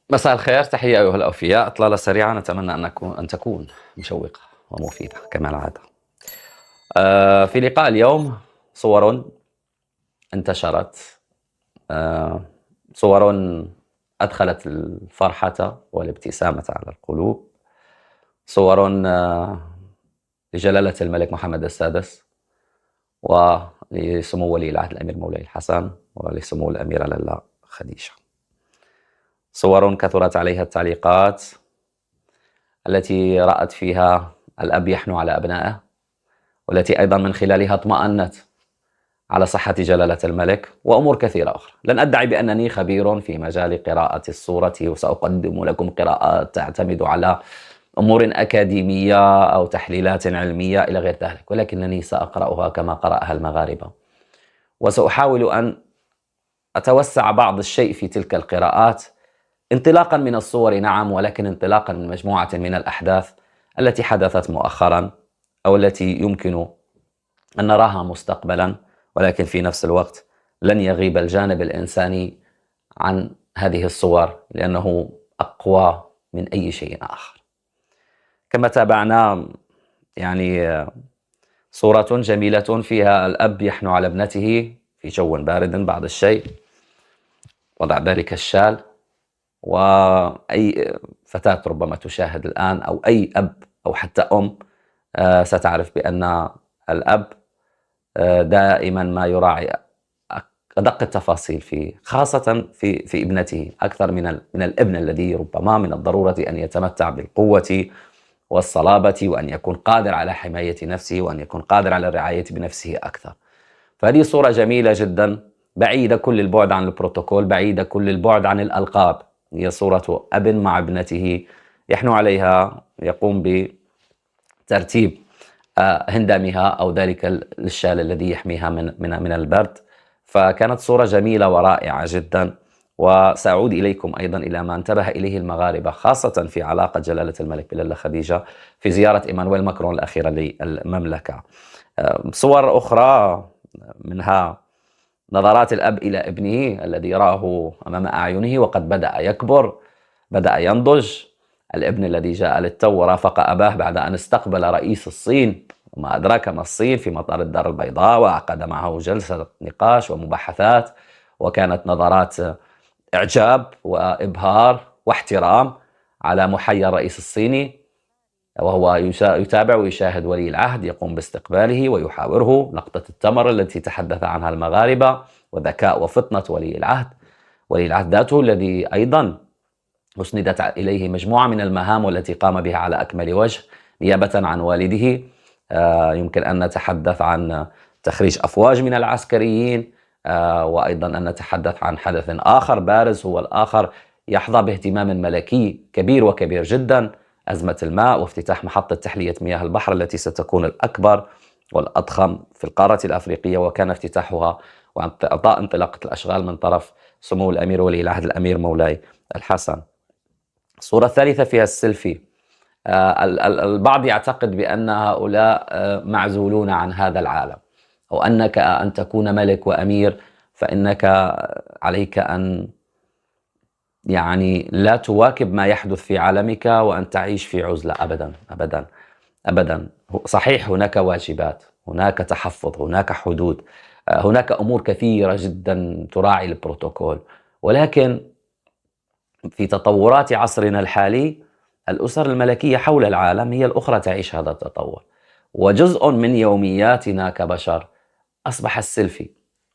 مساء الخير، تحية أيها الأوفياء. إطلالة سريعة نتمنى أن تكون مشوقة ومفيدة كما العادة. في لقاء اليوم صور انتشرت، آه، صور أدخلت الفرحة والابتسامة على القلوب، صور لجلالة الملك محمد السادس ولسمو ولي العهد الأمير مولاي الحسن ولسمو الأميرة لالا خديجة. صور كثرت عليها التعليقات التي رأت فيها الأب يحنو على أبنائه، والتي أيضا من خلالها اطمأنت على صحة جلالة الملك وأمور كثيرة أخرى. لن أدعي بأنني خبير في مجال قراءة الصورة وسأقدم لكم قراءات تعتمد على أمور أكاديمية أو تحليلات علمية إلى غير ذلك، ولكنني سأقرأها كما قرأها المغاربة، وسأحاول أن أتوسع بعض الشيء في تلك القراءات انطلاقا من الصور، نعم، ولكن انطلاقا من مجموعة من الأحداث التي حدثت مؤخرا أو التي يمكن أن نراها مستقبلا، ولكن في نفس الوقت لن يغيب الجانب الإنساني عن هذه الصور لأنه أقوى من أي شيء آخر. كما تابعنا يعني صورة جميلة فيها الأب يحنو على ابنته في جو بارد بعض الشيء، وضع ذلك الشال، وأي فتاة ربما تشاهد الآن أو أي أب أو حتى أم ستعرف بأن الأب دائما ما يراعي أدق التفاصيل خاصة في ابنته أكثر من الابن الذي ربما من الضرورة أن يتمتع بالقوة والصلابة وأن يكون قادر على حماية نفسه وأن يكون قادر على الرعاية بنفسه أكثر. فهذه صورة جميلة جدا، بعيدة كل البعد عن البروتوكول، بعيدة كل البعد عن الألقاب. هي صورة أب مع ابنته يحنو عليها، يقوم بترتيب هندامها أو ذلك الشال الذي يحميها من البرد. فكانت صورة جميلة ورائعة جدا. وسأعود إليكم أيضا إلى ما انتبه إليه المغاربة خاصة في علاقة جلالة الملك بلالا خديجة في زيارة إيمانويل ماكرون الأخيرة للمملكة. صور أخرى منها نظرات الأب إلى ابنه الذي يراه أمام أعينه وقد بدأ يكبر، بدأ ينضج. الابن الذي جاء للتو ورافق أباه بعد أن استقبل رئيس الصين وما أدراك ما الصين في مطار الدار البيضاء، وعقد معه جلسة نقاش ومباحثات، وكانت نظرات إعجاب وإبهار واحترام على محيا الرئيس الصيني، وهو يتابع ويشاهد ولي العهد يقوم باستقباله ويحاوره لقطة التمر التي تحدث عنها المغاربة وذكاء وفطنة ولي العهد. ولي العهد ذاته الذي أيضا أسندت إليه مجموعة من المهام والتي قام بها على أكمل وجه نيابة عن والده. يمكن أن نتحدث عن تخريج أفواج من العسكريين، وأيضا أن نتحدث عن حدث آخر بارز هو الآخر يحظى باهتمام ملكي كبير وكبير جدا، أزمة الماء وافتتاح محطة تحلية مياه البحر التي ستكون الأكبر والأضخم في القارة الأفريقية، وكان افتتاحها وإعطاء انطلاقة الأشغال من طرف سمو الأمير ولي العهد الأمير مولاي الحسن. الصورة الثالثة فيها السيلفي. البعض يعتقد بأن هؤلاء معزولون عن هذا العالم، أو أنك أن تكون ملك وأمير فإنك عليك أن يعني لا تواكب ما يحدث في عالمك وأن تعيش في عزلة. أبدا أبدا أبدا. صحيح هناك واجبات، هناك تحفظ، هناك حدود، هناك أمور كثيرة جدا تراعي البروتوكول، ولكن في تطورات عصرنا الحالي الأسر الملكية حول العالم هي الأخرى تعيش هذا التطور، وجزء من يومياتنا كبشر أصبح السيلفي.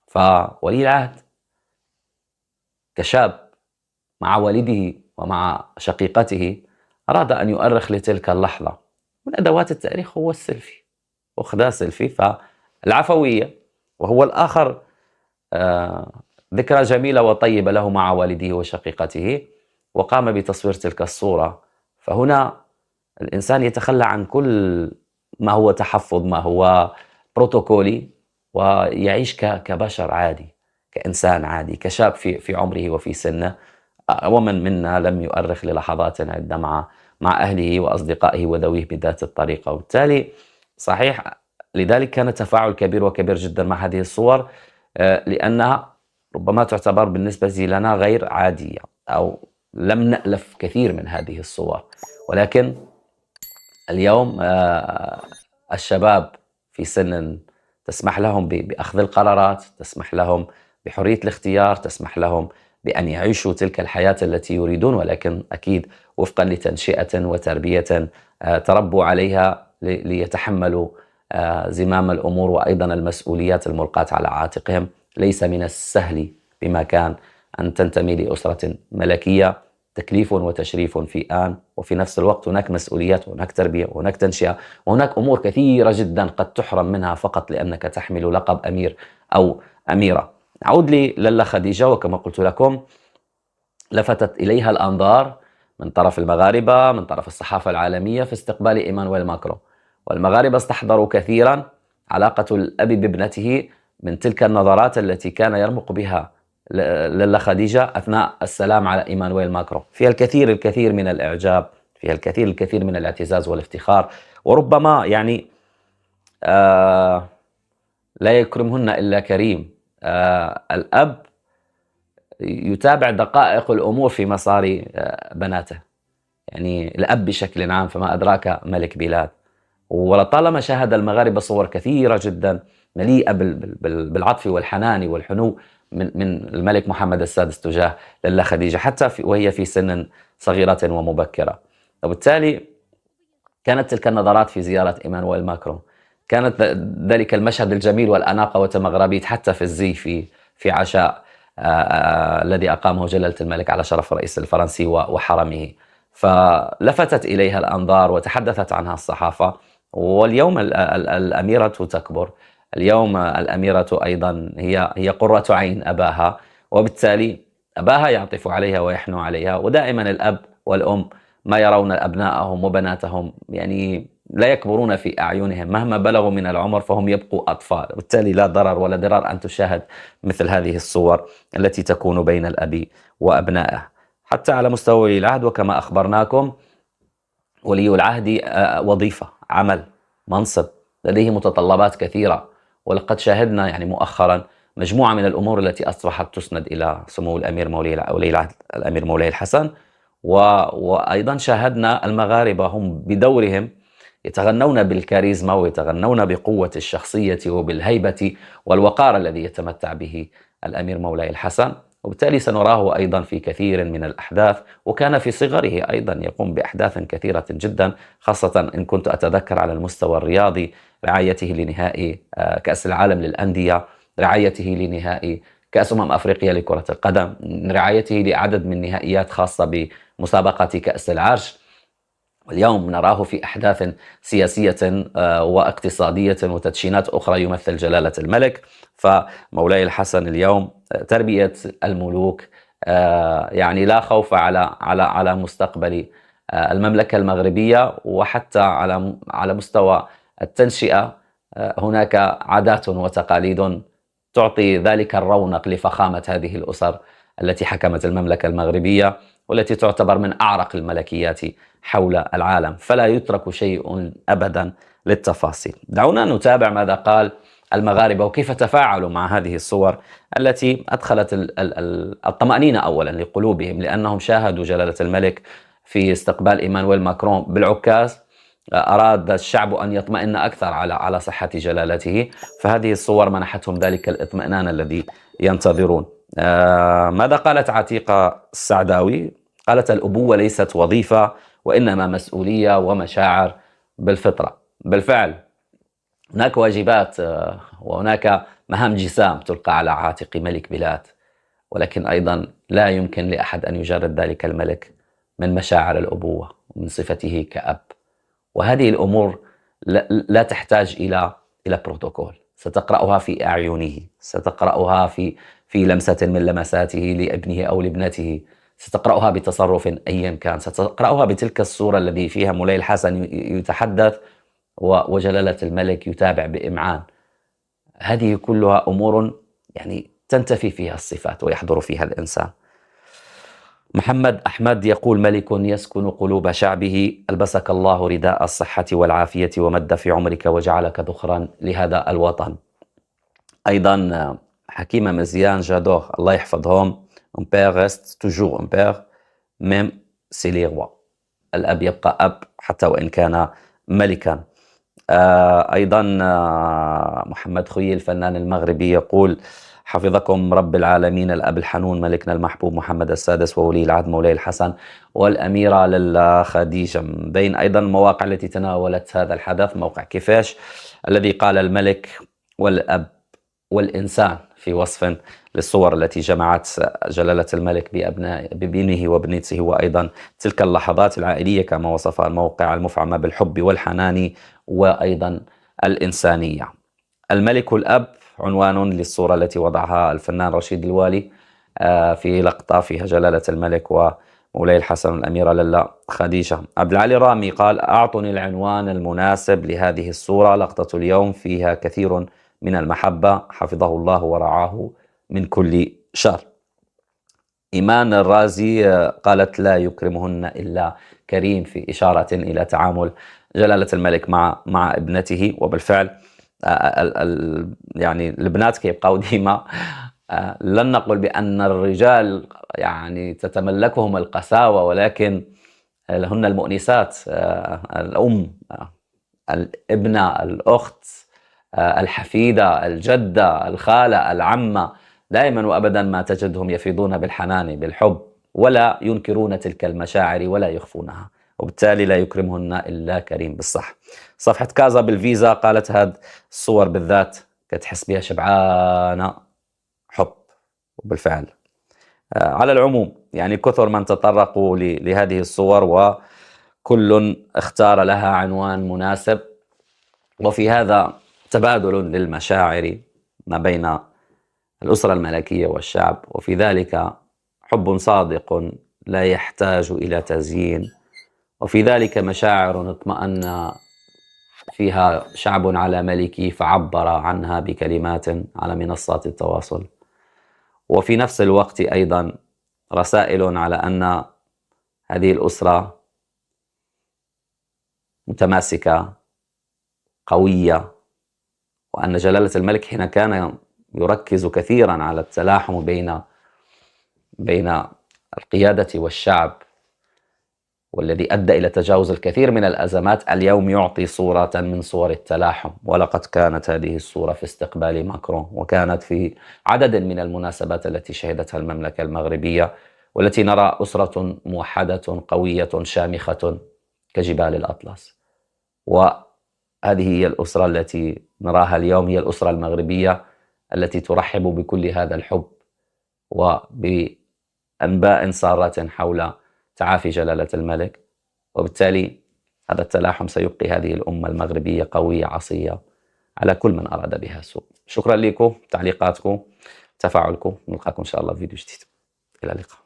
فولي العهد كشاب مع والده ومع شقيقته أراد أن يؤرخ لتلك اللحظة، من أدوات التأريخ هو السيلفي، وخذا سيلفي. فالعفوية وهو الآخر ذكرى جميلة وطيبة له مع والده وشقيقته، وقام بتصوير تلك الصورة. فهنا الإنسان يتخلى عن كل ما هو تحفظ، ما هو بروتوكولي، ويعيش كبشر عادي، كإنسان عادي، كشاب في عمره وفي سنه. ومن منا لم يؤرخ للحظات عند مع أهله وأصدقائه وذويه بذات الطريقة. وبالتالي صحيح لذلك كان تفاعل كبير وكبير جدا مع هذه الصور، لأنها ربما تعتبر بالنسبة لنا غير عادية، أو لم نألف كثير من هذه الصور، ولكن اليوم الشباب في سن تسمح لهم بأخذ القرارات، تسمح لهم بحرية الاختيار، تسمح لهم بأن يعيشوا تلك الحياة التي يريدون، ولكن أكيد وفقا لتنشئة وتربية تربوا عليها ليتحملوا زمام الأمور وأيضا المسؤوليات الملقاة على عاتقهم. ليس من السهل بمكان أن تنتمي لأسرة ملكية، تكليف وتشريف في آن، وفي نفس الوقت هناك مسؤوليات وهناك تربية وهناك تنشئة وهناك أمور كثيرة جدا قد تحرم منها فقط لأنك تحمل لقب أمير أو أميرة. نعود للالا خديجة، وكما قلت لكم لفتت إليها الأنظار من طرف المغاربة، من طرف الصحافة العالمية في استقبال إيمانويل ماكرون، والمغاربة استحضروا كثيرا علاقة الأب بابنته من تلك النظرات التي كان يرمق بها لالا خديجة أثناء السلام على إيمانويل ماكرون، فيها الكثير من الإعجاب، فيها الكثير من الاعتزاز والافتخار، وربما يعني لا يكرمهن إلا كريم. الأب يتابع دقائق الأمور في مسار بناته، يعني الأب بشكل عام، فما أدراك ملك بلاد. ولطالما شاهد المغاربة صور كثيرة جدا مليئة بالعطف والحنان والحنو من الملك محمد السادس تجاه لالا خديجة، حتى وهي في سن صغيرة ومبكرة. وبالتالي كانت تلك النظرات في زيارة إيمانويل ماكرون، كانت ذلك المشهد الجميل والأناقة وتمغربيت حتى في الزي في عشاء الذي أقامه جلالة الملك على شرف الرئيس الفرنسي وحرمه، فلفتت إليها الأنظار وتحدثت عنها الصحافة. واليوم الأميرة تكبر، اليوم الأميرة أيضا هي قرة عين أباها، وبالتالي أباها يعطف عليها ويحنو عليها. ودائما الأب والأم ما يرون أبنائهم وبناتهم يعني لا يكبرون في أعينهم، مهما بلغوا من العمر فهم يبقوا أطفال، وبالتالي لا ضرر ولا ضرار أن تشاهد مثل هذه الصور التي تكون بين الأب وأبنائه. حتى على مستوى ولي العهد، وكما أخبرناكم ولي العهد وظيفة، عمل، منصب، لديه متطلبات كثيرة. ولقد شاهدنا يعني مؤخرا مجموعة من الأمور التي أصبحت تسند إلى سمو الأمير ولي العهد الأمير مولاي الحسن. وأيضا شاهدنا المغاربة هم بدورهم يتغنون بالكاريزما ويتغنون بقوة الشخصية وبالهيبة والوقار الذي يتمتع به الأمير مولاي الحسن، وبالتالي سنراه أيضا في كثير من الأحداث. وكان في صغره أيضا يقوم بأحداث كثيرة جدا، خاصة إن كنت أتذكر على المستوى الرياضي، رعايته لنهائي كأس العالم للأندية، رعايته لنهائي كأس أفريقيا لكرة القدم، رعايته لعدد من نهائيات خاصة بمسابقة كأس العرش. واليوم نراه في أحداث سياسية واقتصادية وتدشينات أخرى يمثل جلالة الملك. فمولاي الحسن اليوم تربية الملوك يعني لا خوف على مستقبل المملكة المغربية، وحتى على مستوى التنشئة هناك عادات وتقاليد تعطي ذلك الرونق لفخامة هذه الأسر التي حكمت المملكة المغربية، والتي تعتبر من أعرق الملكيات حول العالم، فلا يترك شيء أبدا للتفاصيل. دعونا نتابع ماذا قال المغاربة وكيف تفاعلوا مع هذه الصور التي أدخلت الطمأنينة أولا لقلوبهم، لأنهم شاهدوا جلالة الملك في استقبال إيمانويل ماكرون بالعكاز. أراد الشعب أن يطمئن أكثر على صحة جلالته، فهذه الصور منحتهم ذلك الاطمئنان الذي ينتظرون. ماذا قالت عتيقة السعداوي؟ قالت: الأبوة ليست وظيفة، وإنما مسؤولية ومشاعر بالفطرة. بالفعل هناك واجبات وهناك مهام جسام تلقى على عاتق ملك بلاد، ولكن أيضا لا يمكن لأحد أن يجرد ذلك الملك من مشاعر الأبوة ومن صفته كأب. وهذه الأمور لا تحتاج إلى بروتوكول، ستقرأها في أعينه، ستقرأها في لمسة من لمساته لابنه أو لابنته، ستقرأها بتصرف أيا كان، ستقرأها بتلك الصورة التي فيها مولاي الحسن يتحدث وجلالة الملك يتابع بإمعان. هذه كلها أمور يعني تنتفي فيها الصفات ويحضر فيها الإنسان. محمد أحمد يقول: ملك يسكن قلوب شعبه، ألبسك الله رداء الصحة والعافية ومد في عمرك وجعلك ذخرا لهذا الوطن. أيضا حكيمة مزيان جادوغ، الله يحفظهم: un père reste toujours un père. ميم سي لي روا. الأب يبقى أب حتى وإن كان ملكا. أيضا محمد خوي الفنان المغربي يقول: حفظكم رب العالمين الأب الحنون ملكنا المحبوب محمد السادس وولي العهد مولاي الحسن والأميرة لاله خديجة. بين أيضا المواقع التي تناولت هذا الحدث موقع كيفاش الذي قال الملك والأب والإنسان في وصف للصور التي جمعت جلالة الملك بابنه وابنته، وأيضا تلك اللحظات العائلية كما وصفها الموقع المفعمة بالحب والحنان وأيضا الإنسانية. الملك الأب عنوان للصورة التي وضعها الفنان رشيد الوالي في لقطة فيها جلالة الملك ومولاي الحسن والأميرة لاله خديجة. عبد العالي رامي قال: أعطني العنوان المناسب لهذه الصورة، لقطة اليوم فيها كثير من المحبة، حفظه الله ورعاه من كل شر. إيمان الرازي قالت: لا يكرمهن إلا كريم، في إشارة إلى تعامل جلالة الملك مع ابنته. وبالفعل يعني البنات كيبقاو ديما لن نقول بأن الرجال يعني تتملكهم القساوة، ولكن هن المؤنسات، الأم، الابنة، الأخت، الحفيدة، الجدة، الخالة، العمة، دائما وأبدا ما تجدهم يفيضون بالحنان بالحب، ولا ينكرون تلك المشاعر ولا يخفونها، وبالتالي لا يكرمهن إلا كريم بالصح. صفحة كازا بالفيزا قالت: هاد الصور بالذات كتحس بها شبعانة حب. وبالفعل على العموم يعني كثر من تطرقوا لهذه الصور وكل اختار لها عنوان مناسب، وفي هذا تبادل للمشاعر ما بين الأسرة الملكية والشعب، وفي ذلك حب صادق لا يحتاج إلى تزيين، وفي ذلك مشاعر اطمأن فيها شعب على ملكه فعبر عنها بكلمات على منصات التواصل، وفي نفس الوقت أيضا رسائل على أن هذه الأسرة متماسكة قوية، وأن جلالة الملك حين كان يركز كثيرا على التلاحم بين القيادة والشعب، والذي أدى إلى تجاوز الكثير من الأزمات، اليوم يعطي صورة من صور التلاحم. ولقد كانت هذه الصورة في استقبال ماكرون، وكانت في عدد من المناسبات التي شهدتها المملكة المغربية، والتي نرى أسرة موحدة قوية شامخة كجبال الأطلس. وهذه هي الأسرة التي نراها اليوم، هي الأسرة المغربية التي ترحب بكل هذا الحب وبأنباء سارة حول تعافي جلالة الملك. وبالتالي هذا التلاحم سيبقي هذه الأمة المغربية قوية عصية على كل من أراد بها سوء. شكرا لكم، تعليقاتكم، تفاعلكم، نلقاكم إن شاء الله في فيديو جديد. إلى اللقاء.